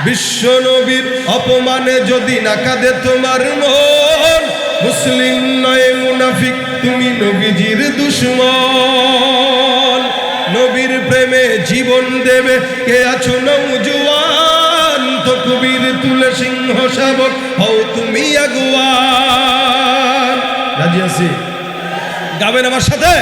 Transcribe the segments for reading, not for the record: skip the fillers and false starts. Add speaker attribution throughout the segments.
Speaker 1: বিশ্ব নবীর অপমানে যদি না কাঁদে তোমার মন, মুসলিম নয় মুনাফিক, তুমি নবীজির দুশমন। নবীর প্রেমে জীবন দেবে কে আছো নওজোয়ান, তকবীর তুলে সিংহ শাবক হও তুমি আগুয়ান। রাজি আছি? গাবেন আমার সাথে?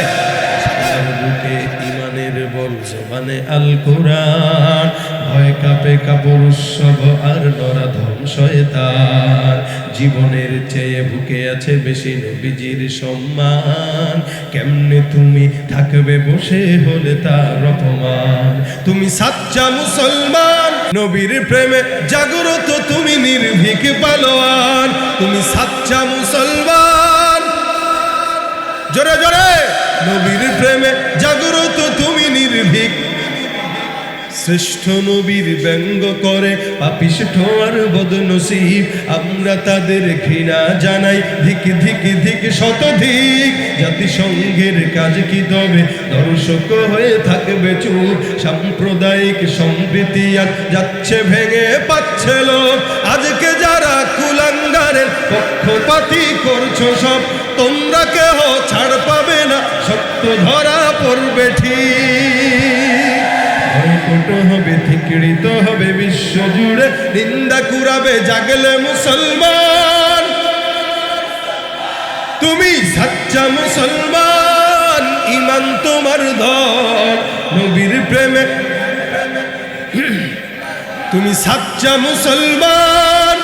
Speaker 1: বুকে ইমানের বল, জবানে আল কোরআন, ভয় কাঁপে কাপড় উৎসব আর নরাধম শয়তান। জীবনের চেয়ে বুকে আছে বেশি নবীজির সম্মান, কেমনে তুমি থাকবে বসে হলে তার অপমান। তুমি সাচ্চা মুসলমান, নবীর প্রেমে জাগ্রত তুমি নির্ভীক পালোয়ান। তুমি সাচ্চা মুসলমান, জোরে জোরে, নবীর প্রেমে জাগ্রত তুমি নির্ভীক। শ্রেষ্ঠ নবীর ব্যঙ্গ করে পাপিষ্ঠ আর বদনসিব, আমরা তাদের ঘৃণা জানাই ধিক ধিক ধিক শতধিক। জাতিসংঘের কাজ কি তবে দর্শক হয়ে থাকবে চুপ, সাম্প্রদায়িক সম্প্রীতি আর যাচ্ছে ভেঙে পাচ্ছে লোক। আজকে যারা কুলাঙ্গারের পক্ষপাতী করছো সব, তোমরা কেহ ছাড় পাবে না, সত্য ধরা পড়বে ঠিক। বয়কট হবে, ধিক্কৃত হবে বিশ্ব জুড়ে, নিন্দা কুরাবে জাগলে মুসলমান। তুমি সাচ্চা মুসলমান, ঈমান তোমার ধন নবীর প্রেমে। তুমি সাচ্চা মুসলমান,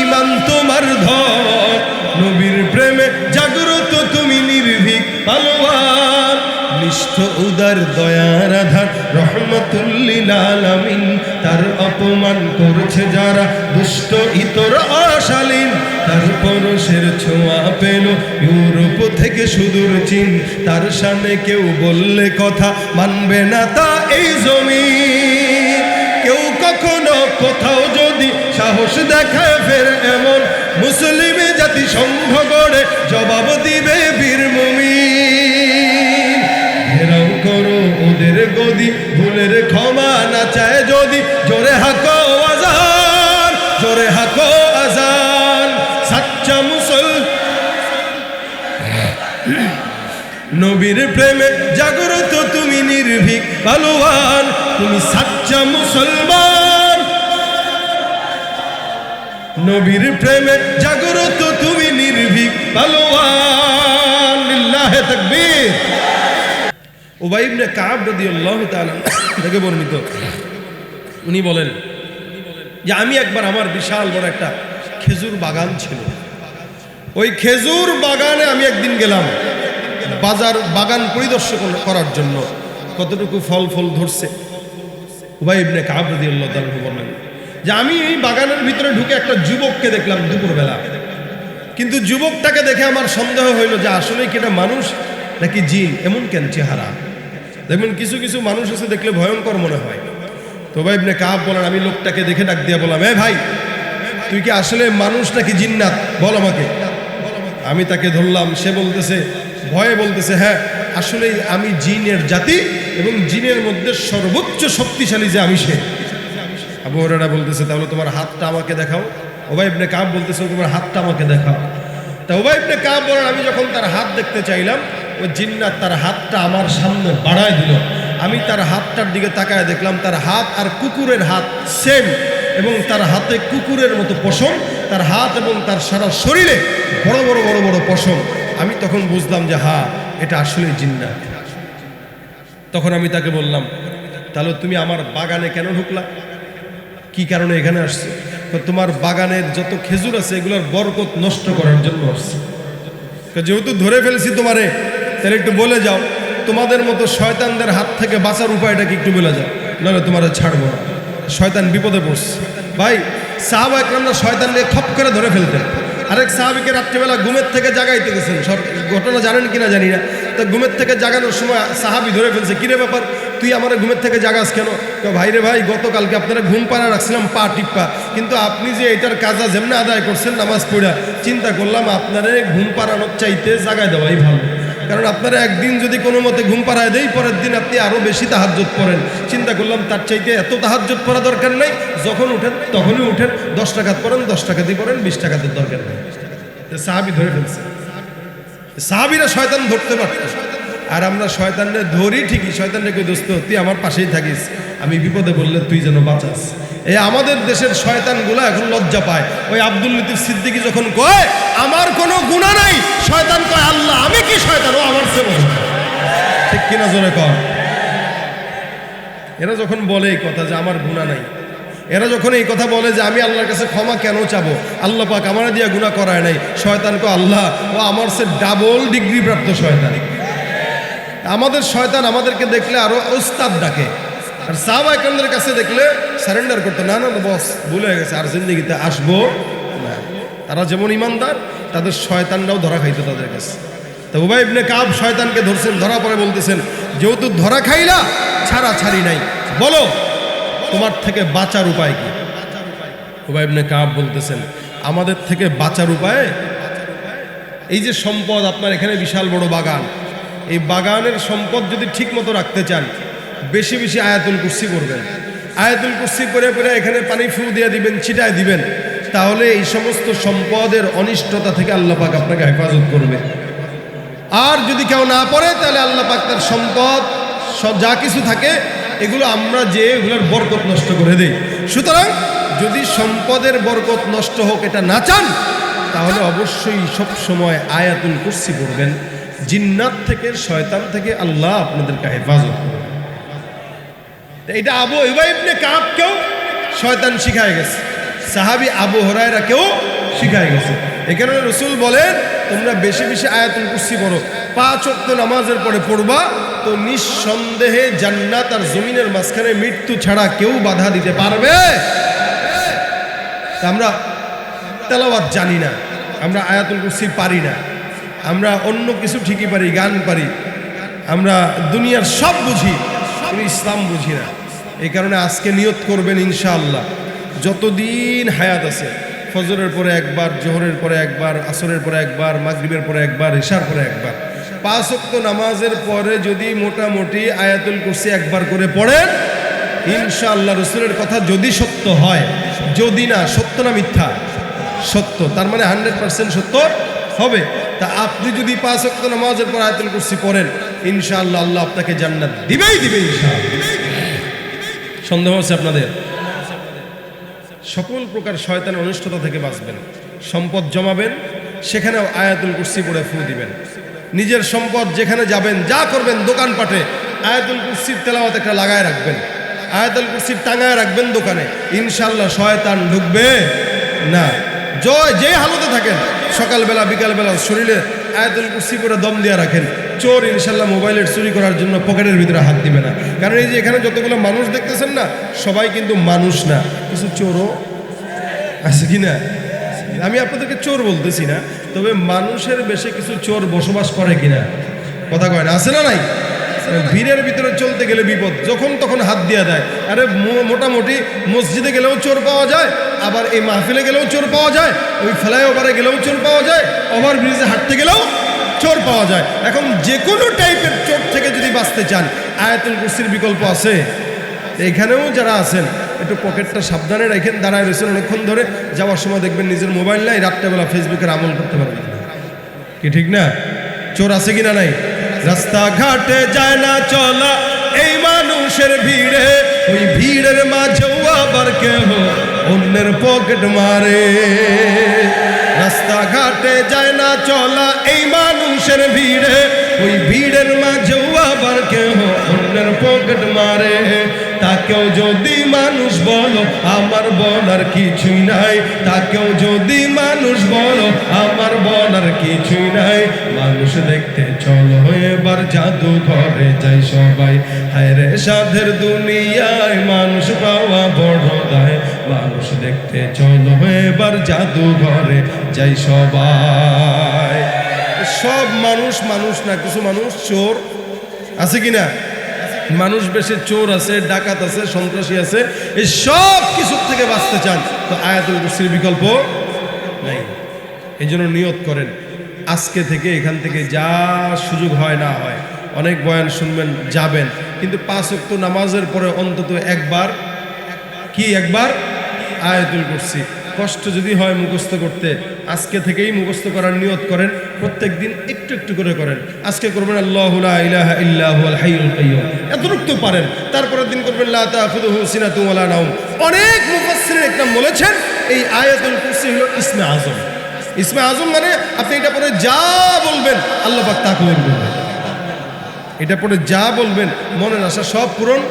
Speaker 1: ঈমান তোমার ধন নবীর প্রেমে জাগ্রত তুমি নির্ভীক পালোয়ান। নিষ্ঠ উদার দয়ার আধার রহমতুল্লিল আলামিন, তার অপমান করছে যারা দুষ্ট ইতর অশালীন। তার পরশের ছোঁয়া পেল ইউরোপ থেকে সুদূর চীন, তার সামনে কেউ বললে কথা মানবে না তা এই জমিন। কেউ কখনো কোথাও যদি সাহস দেখায় ফের এমন, মুসলিম জাতি সংঘ গড়ে জবাব দিবে বীর মুমিন। ঘেরাও করো ওদের গদি, ভুলের ক্ষমা না চায় যদি, জোরে হাকো আজান, জোরে হাকো আজান। সাচ্চা নবীর প্রেমে জাগ্রত তুমি নির্ভীক পালোয়ান। তুমি সাচ্চা মুসলমান, নবীর প্রেমে জাগ্রত তুমি নির্ভীক পালোয়ান। লিল্লাহে তাকবীর। উবাই ইবনে কাব রাদিয়াল্লাহু তাআলা থেকে বর্ণিত, উনি বলেন যে আমি একবার, আমার বিশাল বড় একটা খেজুর বাগান ছিল, ওই খেজুর বাগানে আমি একদিন গেলাম বাগান পরিদর্শন করার জন্য, কতটুকু ফল ধরছে। উবাই ইবনে কাব রাদিয়াল্লাহু তাআলা বলেন যে আমি এই বাগানের ভিতরে ঢুকে একটা যুবককে দেখলাম দুপুরবেলা, কিন্তু যুবকটাকে দেখে আমার সন্দেহ হইল যে আসলে কি এটা মানুষ নাকি জিন, এমন কেন চেহারা। দেখবেন কিছু কিছু মানুষ আছে দেখলে ভয়ঙ্কর মনে হয়। তো উবাই ইবনে কাব বলেন, আমি লোকটাকে দেখে ডাক দিয়ে বললাম, এ ভাই, তুই কি আসলে মানুষ নাকি জিন্নাত, বল আমাকে। আমি তাকে ধরলাম, সে বলতেছে, ভয়ে বলতেছে, হ্যাঁ আসলেই আমি জিনের জাতি, এবং জিনের মধ্যে সর্বোচ্চ শক্তিশালী যে আমি সে। আবু হুরায়রা বলতেছে, তাহলে তোমার হাতটা আমাকে দেখাও। উবাই ইবনে কাব বলতেছে, তোমার হাতটা আমাকে দেখাও। তা উবাই ইবনে কাব বলেন, আমি যখন তার হাত দেখতে চাইলাম, ওই জিন্নাত তার হাতটা আমার সামনে বাড়ায় দিল। আমি তার হাতটার দিকে তাকায় দেখলাম তার হাত আর কুকুরের হাত সেম, এবং তার হাতে কুকুরের মতো পশম, তার হাত এবং তার সারা শরীরে বড় বড় বড় বড় পশম। আমি তখন বুঝলাম যে হ্যাঁ, এটা আসলে জিন্নাত। তখন আমি তাকে বললাম, তাহলে তুমি আমার বাগানে কেন ঢুকলা, কি কারণে এখানে আসছে? তোমার বাগানের যত খেজুর আছে এগুলোর বরকত নষ্ট করার জন্য আসছে। যেহেতু ধরে ফেলছি তোমারে, তাহলে একটু বলে যাও, তোমাদের মতো শয়তানদের হাত থেকে বাঁচার উপায়টা কি একটু বলে যাও, নাহলে তোমারে ছাড়বো না। শয়তান বিপদে পড়ছে। ভাই, সাহাবা একরামরা শয়তানকে খপ করে ধরে ফেলতেন। আরেক সাহাবীকে রাত্রিবেলা ঘুমের থেকে জাগাইতে গেছেন, ঘটনা জানেন কিনা জানি না। তা ঘুমের থেকে জাগানোর সময় সাহাবী ধরে ফেলছে, কিরে ব্যাপার, তুই আমার ঘুমের থেকে জাগাস কেন? ভাই রে ভাই, গতকালকে আপনারা ঘুম পাড়া রাখছিলাম পা টিপ্পা, কিন্তু আপনি যে এটার কাজা যেমনি আদায় করছেন নামাজ পড়া, চিন্তা করলাম আপনারে ঘুম পাড়ানোর চাইতে জাগায় দেওয়াই ভালো। কারণ আপনারা একদিন যদি কোনো মতে ঘুম পাড়ায় দেই, পরের দিন আপনি আরও বেশি তাহাজ্জুদ পড়েন। চিন্তা করলাম তার চাইতে এত তাহাজ্জুদ পড়া দরকার নাই, যখন উঠেন তখনই উঠেন, 10 টাকাত পড়েন, 10 টাকাতেই পড়েন, 20 টাকাতের দরকার নেই। সাহাবী ধরে ফেলছে, সাহাবীরা শয়তান ধরতে পারত, আর আমরা শয়তানরে ধরি ঠিকই। শয়তানরে কই, দোস্ত তুই আমার পাশেই থাকিস, আমি বিপদে বললে তুই যেন বাঁচাস। এই আমাদের দেশের শয়তানগুলো এখন লজ্জা পায়। ওই আব্দুল লতিফ সিদ্দিকী যখন কয় আমার কোনো গুনাহ নাই, শয়তান কয় আল্লাহ আমি কি শয়তান, ও আমার চেয়ে বড়। ঠিক কিনা জোরে কর। এরা যখন বলে এই কথা যে আমার গুনাহ নাই, এরা যখন এই কথা বলে যে আমি আল্লাহর কাছে ক্ষমা কেন চাবো, আল্লাহ পাক আমার দিয়া গুনাহ করায় নাই, শয়তান কয় আল্লাহ ও আমার চেয়ে ডাবল ডিগ্রি প্রাপ্ত শয়তান। আমাদের শয়তান আমাদেরকে দেখলে আরো ওস্তাদ ডাকে, আর সাহাবা একরামদের কাছে দেখলে সারেন্ডার করতো, না না বস ভুলে গেছে, আর জিন্দেগিতে আসবো না। তারা যেমন ইমানদার, তাদের শয়তানরাও ধরা খাইতো তাদের কাছে। তো উবাই ইবনে কাব শয়তানকে ধরছেন, ধরা পরে বলতেছেন যেহেতু ধরা খাইলা, ছাড়া ছাড়ি নাই, বলো তোমার থেকে বাঁচার উপায় কি? উবাই ইবনে কাব বলতেছেন আমাদের থেকে বাঁচার উপায়, এই যে সম্পদ আপনার এখানে বিশাল বড় বাগান, এই বাগানের সম্পদ যদি ঠিক মতো রাখতে চান, বেশি বেশি আয়াতুল কুরসি করবেন। আয়াতুল কুরসি করে করে এখানে পানি ফু দিয়ে দিবেন, ছিটায় দিবেন, তাহলে এই সমস্ত সম্পদের অনিষ্টতা থেকে আল্লাহ পাক আপনাকে হেফাজত করবে। আর যদি কেউ না পড়ে, তাহলে আল্লাহ পাক তার সম্পদ যা কিছু থাকে এগুলো আমরা যে এগুলোর বরকত নষ্ট করে দেই। সুতরাং যদি সম্পদের বরকত নষ্ট হোক এটা না চান, তাহলে অবশ্যই সব সময় আয়াতুল কুরসি পড়বেন। জিন্নাত থেকে, শয়তান থেকে আল্লাহ আপনাদেরকে হেফাজত করবে। এটা আবু উবাই ইবনে কাবকেও শয়তান শিখায় গেছে, সাহাবী আবু হুরায়রাকেও শিখায় গেছে। এখানে রাসূল বলেন তোমরা বেশি বেশি আয়াতুল কুরসি পড়ো, 5 ওয়াক্ত নামাজের পরে পড়বা, তো নিঃসন্দেহে জান্নাত আর জমিনের মাঝখানে মৃত্যু ছাড়া কেউ বাধা দিতে পারবে। আমরা তেলাওয়াত জানি না, আমরা আয়াতুল কুরসি পারি না, আমরা অন্য কিছু ঠিকই পারি, গান পারি, আমরা দুনিয়ার সব বুঝি, কিন্তু ইসলাম বুঝি না। এই কারণে আজকে নিয়ত করবেন ইনশাআল্লাহ যতদিন হায়াত আছে, ফজরের পরে একবার, জোহরের পরে একবার, আসরের পরে একবার, মাগরিবের পরে একবার, ইশার পরে একবার, 5 ওয়াক্ত নামাজের পরে যদি মোটামুটি আয়াতুল কুরসি একবার করে পড়েন, ইনশাআল্লাহ রাসূলের কথা যদি সত্য হয়, যদি না সত্য না মিথ্যা, সত্য, তার মানে 100% সত্য হবে। তা আপনি যদি 5 ওয়াক্ত নামাজের পর আয়াতুল কুরসি পড়েন, ইনশাআল্লাহ আল্লাহ আপনাকে জান্নাত দিবেই দিবে ইনশাআল্লাহ। সন্দেহ আছে আপনাদের? সকল প্রকার শয়তানের অনিষ্টতা থেকে বাঁচবেন। সম্পদ জমাবেন, সেখানেও আয়াতুল কুরসি পড়ে ফু দিবেন। নিজের সম্পদ যেখানে যাবেন, যা করবেন, দোকানপাটে আয়াতুল কুরসির তেলাওয়াত একটা লাগায় রাখবেন, আয়াতুল কুরসির টাঙায় রাখবেন দোকানে, ইনশাআল্লাহ শয়তান ঢুকবে না। যে হালতে থাকেন, সকালবেলা বিকালবেলা শরীরে আয়াতুল কুরসি করে দম দিয়ে রাখেন, চোর ইনশাআল্লাহ মোবাইলের চুরি করার জন্য পকেটের ভিতরে হাত দিবে না। কারণ এই যে এখানে যতগুলো মানুষ দেখতেছেন না, সবাই কিন্তু মানুষ না, কিছু চোরও আছে কি না। আমি আপনাদেরকে চোর বলতেছি না, তবে মানুষের বেশি কিছু চোর বসবাস করে কিনা, কথা কয় না, আছে না নাই? ভিড়ের ভিতরে চলতে গেলে বিপদ, যখন তখন হাত দিয়া দেয়। আরে মোটামুটি মসজিদে গেলেও চোর পাওয়া যায়, আবার এই মাহফিলে গেলেও চোর পাওয়া যায়, ওই ফ্লাইওভারে গেলেও চোর পাওয়া যায়, ওভার ব্রিজে হাঁটতে গেলেও চোর পাওয়া যায়। এখন যে কোনো টাইপের চোর থেকে যদি বাঁচতে চান, আয়াতুল কুরসির বিকল্প আছে। এখানেও যারা আছেন একটু পকেটটা সাবধানে রাখেন, দাঁড়ায় রয়েছেন অনেকক্ষণ ধরে, যাওয়ার সময় দেখবেন নিজের মোবাইল নাই, রাত্রেবেলা ফেসবুকের আমল করতে পারবেন কি, ঠিক না? চোর আছে কিনা নাই? রাস্তাঘাটে যায় না চলা এই মানুষের ভিড়ে, ওই ভিড়ের মাঝেও আবার কেহ অন্যের পকেট মারে। রাস্তাঘাটে যায় না চলা এই মানুষের ভিড়ে, ওই ভিড়ের মাঝেও আবার কেহ অন্যের পকেট মারে। তাকেও যদি মানুষ বলো আমার বলার কিছুই নাই, তাকেও যদি মানুষ বলো আমার বলার কিছুই নাই। মানুষ দেখতে চলো এবার জাদু ঘরে যাই সবাই, হায় রে সাধের দুনিয়ায় মানুষ পাওয়া বড় দায়। মানুষ দেখতে চলো এবার জাদু ঘরে যাই সবাই। সব মানুষ মানুষ না, কিছু মানুষ চোর আছে কিনা, মানুষ বেশি চোর আছে, ডাকাত আছে, সন্ত্রাসী আছে। এই সব কিছুর থেকে বাঁচতে চান তো আয়াতুল কুরসির বিকল্প নাই। এই জন্য নিয়ত করেন আজকে থেকে এখান থেকে যা সুযোগ হয় না হয়, অনেক বয়ান শুনবেন, যাবেন, কিন্তু 5 ওয়াক্ত নামাজের পরে অন্তত একবার আয়াতুল কুরসি, কষ্ট যদি হয় মুখস্থ করতে, আজকে থেকেই মুখস্থ করার নিয়ত করেন, প্রত্যেক দিন একটু একটু করে করেন। আজকে করবেন আল্লাহু লা ইলাহা ইল্লা হুয়াল হাইয়ুল কাইয়্যুম, এতটুকু তো পারেন। তারপরের দিন করবেন লা তাখুযুহু সিনাতুন ওয়ালা নাওম। অনেক মুফাসসিরিন একরাম বলেছেন এই আয়াতুল কুরসি হলো ইসমে আযম। ইসমে আযম মানে আপনি এটা পড়ে যা বলবেন আল্লাহ পাক তা কবুল করবেন। এটা পড়ে যা বলবেন মনের আশা সব পূরণ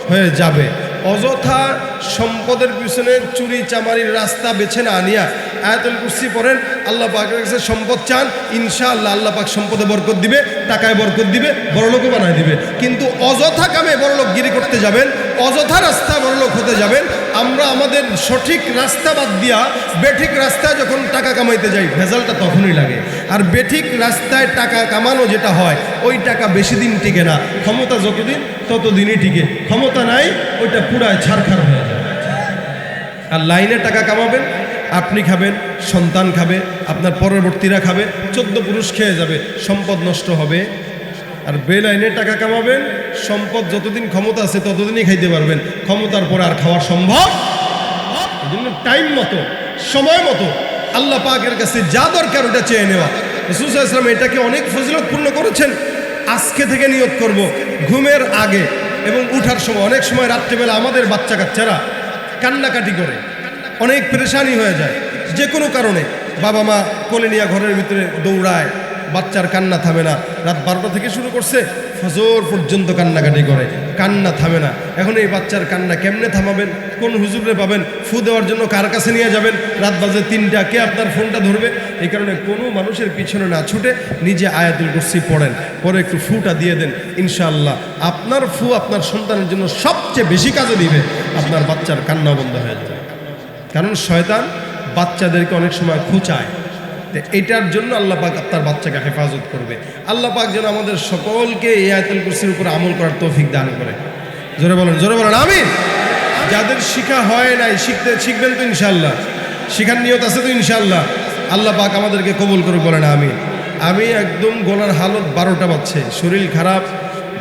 Speaker 1: হয়ে যাবে। অযথা সম্পদের পিছনে চুরি চামারির রাস্তা বেছে না নিয়া আয়াতুল কুরসি পড়েন, আল্লাহ পাকের কাছে সম্পদ চান, ইনশাআল্লাহ আল্লাহ পাক সম্পদে বরকত দিবে, টাকায় বরকত দিবে, বড়লোকও বানায় দিবে। কিন্তু অযথা কামে বড়লোকগিরি করতে যাবেন, অযথা রাস্তা বড়লোক হতে যাবেন। আমরা আমাদের সঠিক রাস্তা বাদ দিয়া বেঠিক রাস্তায় যখন টাকা কামাইতে যাই, ভেজালটা তখনই লাগে। আর বেঠিক রাস্তায় টাকা কামানো যেটা হয়, ওই টাকা বেশি দিন টিকে না। ক্ষমতা যতদিন ততদিনই টিকে, ক্ষমতা নাই ওইটা পুরায় ছারখার হয়ে যায়। আর লাইনে টাকা কামাবেন, আপনি খাবেন, সন্তান খাবে, আপনার পরবর্তীরা খাবে, 14 পুরুষ খেয়ে যাবে, সম্পদ নষ্ট হবে। আর বেলাইনে টাকা কামাবেন, সম্পদ যতদিন ক্ষমতা আছে ততদিনই খাইতে পারবেন, ক্ষমতার পরে আর খাওয়া সম্ভব। এই জন্য টাইম মতো, সময় মতো আল্লাহ পাকের কাছে যা দরকার ওটা চেয়ে নেওয়া। রাসূল সাল্লাল্লাহু আলাইহি ওয়াসাল্লাম এটাকে অনেক ফজিলতপূর্ণ করেছেন। আজকে থেকে নিয়ত করব, ঘুমের আগে এবং উঠার সময়। অনেক সময় রাত্রেবেলা আমাদের বাচ্চা কাচ্চারা কান্নাকাটি করে, অনেক পেরেশানি হয়ে যায় যে কোনো কারণে। বাবা মা কোলে নিয়ে ঘরের ভিতরে দৌড়ায়, বাচ্চার কান্না থামে না। রাত 12টা থেকে শুরু করছে, ফজর পর্যন্ত কান্নাকাটি করে, কান্না থামে না। এখন এই বাচ্চার কান্না কেমনে থামাবেন? কোন হুজুরে পাবেন? ফু দেওয়ার জন্য কার কাছে নিয়ে যাবেন? রাত বাজে 3টা, কে আপনার ফোনটা ধরবে? এই কারণে কোনো মানুষের পিছনে না ছুটে নিজে আয়াতুল কুরসি পড়েন, পরে একটু ফুটা দিয়ে দেন। ইনশাআল্লাহ আপনার ফু আপনার সন্তানের জন্য সবচেয়ে বেশি কাজে দিবে, আপনার বাচ্চার কান্না বন্ধ হয়ে যাবে। কারণ শয়তান বাচ্চাদেরকে অনেক সময় খোঁচায়। এটার জন্য আল্লাহ পাক আপনার বাচ্চাকে হেফাজত করবে। আল্লাহ পাক যেন আমাদের সকলকে এই আয়াতুল কুরসির উপর আমল করার তৌফিক দান করে। জোরে বলেন আমিন। যাদের শিখা হয় নাই, শিখবেন তো ইনশাআল্লাহ, শিখার নিয়ত আছে তো ইনশাআল্লাহ। আল্লাহ পাক আমাদেরকে কবুল করুক, বলেন আমিন। আমি একদম গলার হালত 12টা বাজছে, শরীর খারাপ,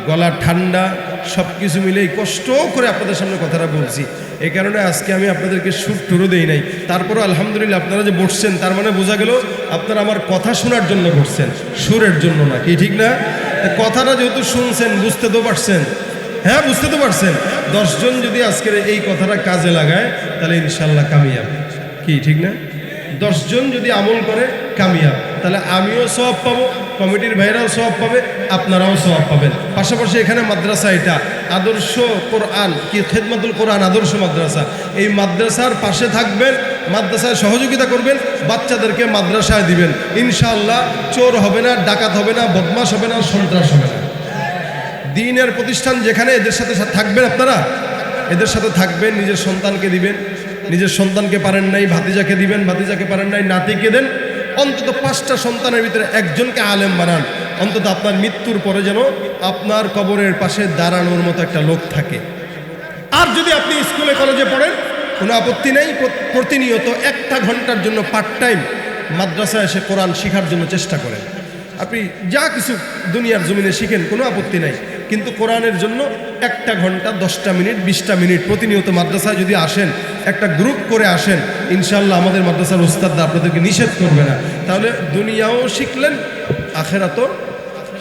Speaker 1: গলা ঠান্ডা, সব কিছু মিলেই কষ্ট করে আপনাদের সামনে কথাটা বলছি। এই কারণে আজকে আমি আপনাদেরকে সুর টুরও দেই নাই। তারপরও আলহামদুলিল্লাহ আপনারা যে বসছেন, তার মানে বোঝা গেল আপনারা আমার কথা শোনার জন্য বসছেন, সুরের জন্য না। কি ঠিক না? কথাটা যেহেতু শুনছেন, বুঝতে তো পারছেন, হ্যাঁ বুঝতে তো পারছেন। 10 জন যদি আজকের এই কথাটা কাজে লাগায় তাহলে ইনশাল্লাহ কামিয়াব। কি ঠিক না? 10 জন যদি আমল করে কামিয়াব, তাহলে আমিও সওয়াব পাবো, কমিটির ভাইরাও সওয়াব পাবে, আপনারাও সওয়াব পাবেন। পাশাপাশি এখানে মাদ্রাসা, এটা আদর্শ কোরআন কি খেদমতুল কোরআন আদর্শ মাদ্রাসা। এই মাদ্রাসার পাশে থাকবেন, মাদ্রাসায় সহযোগিতা করবেন, বাচ্চাদেরকে মাদ্রাসায় দিবেন। ইনশাআল্লাহ চোর হবে না, ডাকাত হবে না, বদমাশ হবে না, সন্ত্রাস হবে না। দ্বীনের প্রতিষ্ঠান যেখানে, এদের সাথে থাকবেন, আপনারা এদের সাথে থাকবেন, নিজের সন্তানকে দিবেন, নিজের সন্তানকে পারেন নাই ভাতিজাকে দিবেন, ভাতিজাকে পারেন নাই নাতিকে দেন। অন্তত 5টা সন্তানের ভিতরে একজনকে আলেম বানান। অন্তত আপনার মৃত্যুর পরে যেন আপনার কবরের পাশে দাঁড়ানোর মতো একটা লোক থাকে। আর যদি আপনি স্কুলে কলেজে পড়েন, কোনো আপত্তি নেই, প্রতিনিয়ত 1টা ঘন্টার জন্য পার্ট টাইম মাদ্রাসায় এসে কোরআন শেখার জন্য চেষ্টা করেন। আপনি যা কিছু দুনিয়ার জমিনে শিখেন, কোনো আপত্তি নাই, কিন্তু কোরআনের জন্য 1টা ঘন্টা 10টা মিনিট 20টা মিনিট প্রতিনিয়ত মাদ্রাসায় যদি আসেন, একটা গ্রুপ করে আসেন, ইনশাআল্লাহ আমাদের মাদ্রাসার উস্তাদরা আপনাদেরকে নিষেধ করবে না। তাহলে দুনিয়াও শিখলেন, আখেরাতও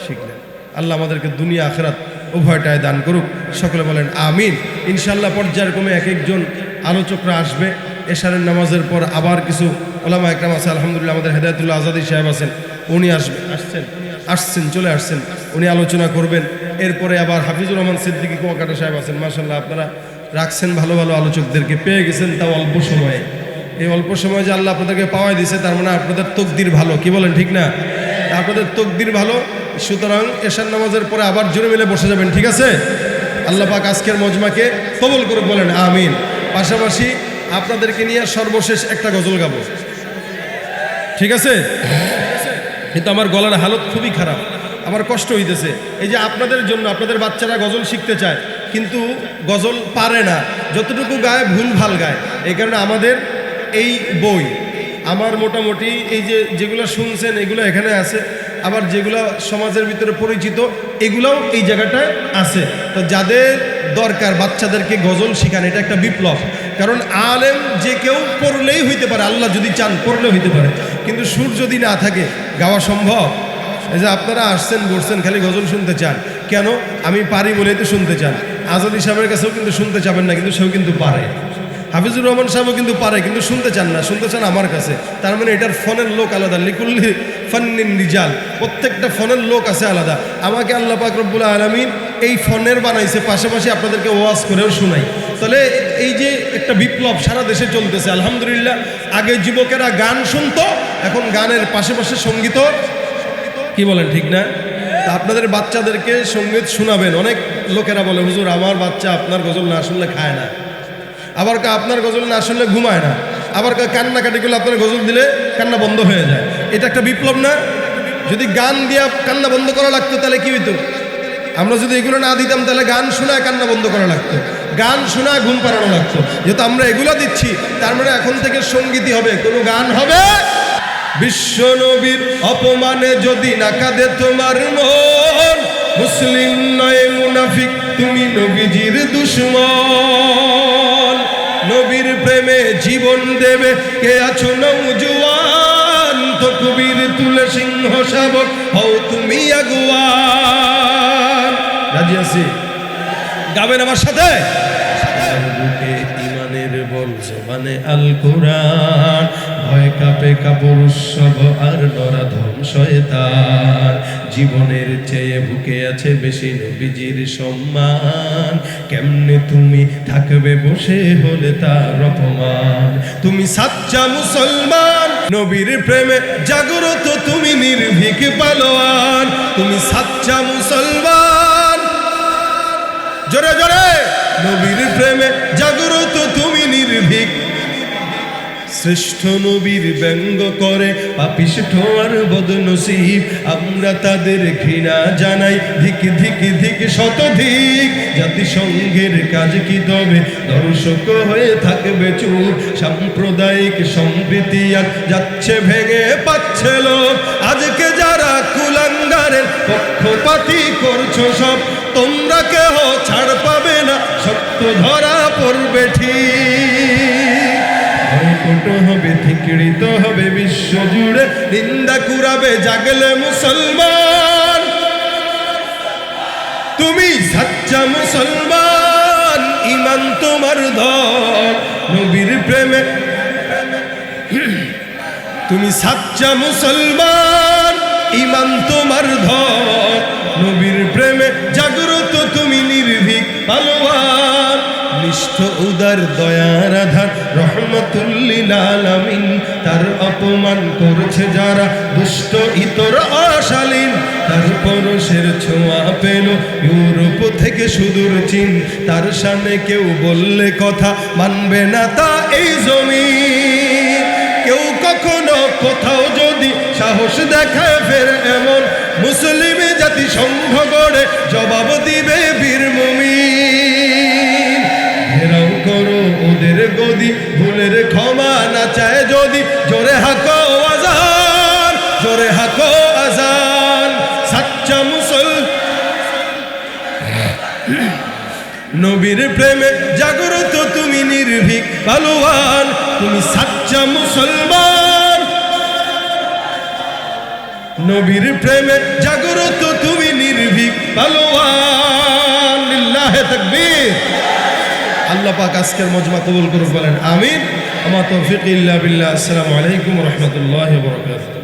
Speaker 1: শিখলেন। আল্লাহ আমাদেরকে দুনিয়া আখেরাত উভয়টায় দান করুক। সকলে বলেন আমিন। ইনশাআল্লাহ পর্যায়ক্রমে এক একজন আলোচকরা আসবে। এশারের নামাজের পর আবার কিছু ওলামা একরাম আছে, আলহামদুলিল্লাহ আমাদের হেদায়েতুল্লাহ আজাদি সাহেব আছেন, উনি আসছেন চলে আসছেন, উনি আলোচনা করবেন। এরপরে আবার হাফিজুর রহমান সিদ্দিকী কুয়াকাটা সাহেব আছেন। মাশাআল্লাহ আপনারা রাখছেন ভালো ভালো আলোচকদেরকে, পেয়ে গেছেন, তাও অল্প সময়ে। এই অল্প সময় যে আল্লাহ আপনাদেরকে পাওয়াই দিয়েছে, তার মানে আপনাদের তকদির ভালো। কি বলেন, ঠিক না? আপনাদের তকদির ভালো। সুতরাং এশার নামাজের পরে আবার জোরে মিলে বসে যাবেন, ঠিক আছে? আল্লাহ পাক আজকের মজমাকে কবুল করুক, বলেন আমিন। পাশাপাশি আপনাদেরকে নিয়ে সর্বশেষ একটা গজল গাবো, ঠিক আছে? কিন্তু আমার গলার হালত খুবই খারাপ, আমার কষ্ট হইতেছে। এই যে আপনাদের জন্য, আপনাদের বাচ্চারা গজল শিখতে চায় কিন্তু গজল পারে না, যতটুকু গায় ভুল ভাল গায়। এই কারণে আমাদের এই বই আমার মোটামুটি এই যেগুলো শুনছেন এগুলো এখানে আছে, আবার যেগুলো সমাজের ভিতরে পরিচিত এগুলোও এই জায়গাটায় আছে। তো যাদের দরকার বাচ্চাদেরকে গজল শিখান, এটা একটা বিপ্লব। কারণ আলেম যে কেউ পড়লেই হইতে পারে, আল্লাহ যদি চান পড়লে হইতে পারে, কিন্তু সুর যদি না থাকে গাওয়া সম্ভব? এই যে আপনারা আসছেন বসছেন খালি গজল শুনতে চান, কেন? আমি পারি বলেই তো শুনতে চান। আজাদি সাহেবের কাছেও কিন্তু শুনতে চাবেন না, কিন্তু সেও কিন্তু পারে। হাফিজুর রহমান সাহেবও কিন্তু পারে, কিন্তু শুনতে চান না, শুনতে চান আমার কাছে। তার মানে এটার ফোনের লোক আলাদা, লিকুল্লি ফান্নিন রিজাল, প্রত্যেকটা ফোনের লোক আছে আলাদা। আমাকে আল্লাহ পাক রব্বুল আলামিন এই ফোনের বানাইছে, পাশাপাশি আপনাদেরকে ওয়াজ করেও শোনাই। তাহলে এই যে একটা বিপ্লব সারা দেশে চলতেছে আলহামদুলিল্লাহ। আগে যুবকেরা গান শুনতো, এখন গানের পাশাপাশি সঙ্গীত, কি বলেন ঠিক না? তা আপনাদের বাচ্চাদেরকে সঙ্গীত শোনাবেন। অনেক লোকেরা বলে হুজুর আমার বাচ্চা আপনার গজল না শুনলে খায় না, আবার আপনার গজল না শুনলে ঘুমায় না, আবার কান্নাকাটি করলে আপনার গজল দিলে কান্না বন্ধ হয়ে যায়। এটা একটা বিপ্লব না? যদি গান দিয়া কান্না বন্ধ করা লাগতো তাহলে কি হইতো? আমরা যদি এগুলো না দিতাম তাহলে গান শোনায় কান্না বন্ধ করা লাগতো, গান শোনায় ঘুম পাড়ানো লাগতো। যেহেতু আমরা এগুলো দিচ্ছি, তার মানে এখন থেকে সঙ্গীতই হবে, কোনো গান হবে। বিশ্ব নবীর অপমানে যদি না কাঁদে তোমার মন, মুসলিম নয় মুনাফিক তুমি নবীজির দুশমন। নবীর প্রেমে জীবন দেবে কে আছো নওজোয়ান, তকবীর তুলে সিংহ শাবক হও তুমি আগুয়ান। রাজি আছি? গাবেন আমার সাথে? বুকে ইমানের বল জবানে আল কোরআন, ভয় কাঁপে কাপড় উৎসব আর নরাধম শয়তান। জীবনের চেয়ে বুকে আছে বেশি নবীজির সম্মান, কেমনে তুমি থাকবে বসে হলে তার অপমান। তুমি সাচ্চা মুসলমান, নবীর প্রেমে জাগ্রত তুমি নির্ভীক পালোয়ান। তুমি সাচ্চা মুসলমান, জোরে জোরে, নবীর প্রেমে জাগ্রত তুমি নির্ভীক। শ্রেষ্ঠ নবীর ব্যঙ্গ করে পাপিষ্ঠ আর বদনসিব, আমরা তাদের ঘৃণা জানাই ধিক ধিক ধিক শতধিক। জাতিসংঘের কাজ কি তবে দর্শক হয়ে থাকবে চুপ, সাম্প্রদায়িক সম্প্রীতি আর যাচ্ছে ভেঙে পাচ্ছে লোক। আজকে যারা কুলাঙ্গারের পক্ষপাতী করছো সব, তোমরা কেহ ছাড় পাবে না, সত্য ধরা পড়বে ঠিক। কত হবে ঠিকরিত হবে বিশ্ব জুড়ে, নিন্দা কুরাবে জাগলে মুসলমান। তুমি সাচ্চা মুসলমান, ইমান তোমার ধন নবীর প্রেমে। তুমি সাচ্চা মুসলমান, ইমান তোমার ধন নবীর প্রেমে জাগ্রত তুমি নির্ভীক পালোয়ান। নিষ্ঠ উদার দয়ার আধার রহমতুল্লিল আলামিন, তার অপমান করছে যারা দুষ্ট ইতর অশালীন। তার পরশের ছোঁয়া পেল ইউরোপ থেকে সুদূর চীন, তার সামনে কেউ বললে কথা মানবে না তা এই জমিন। কেউ কখনো কোথাও যদি সাহস দেখায় ফের এমন, মুসলিম জাতি সংঘ গড়ে জবাব দিবে বীর মুমিন। ঘেরাও করো ওদের গদি, ভুলের ক্ষমা না চায় যদি, জোরে হাকো আজান, জোরে হাকো আজান। সাচ্চা নবীর প্রেমে জাগ্রত তুমি নির্ভীক পালোয়ান। তুমি সাচ্চা মুসলমান, নবীর প্রেমে জাগ্রত তুমি নির্ভীক পালোয়ান। লিল্লাহে তাকবীর। আল্লাহ পাক আজকের মজমা কবুল করুক, বলেন আমিন। আমার তৌফিক ইল্লা বিল্লাহ। আসসালামু আলাইকুম ওয়া রাহমাতুল্লাহি ওয়া বারাকাতুহু।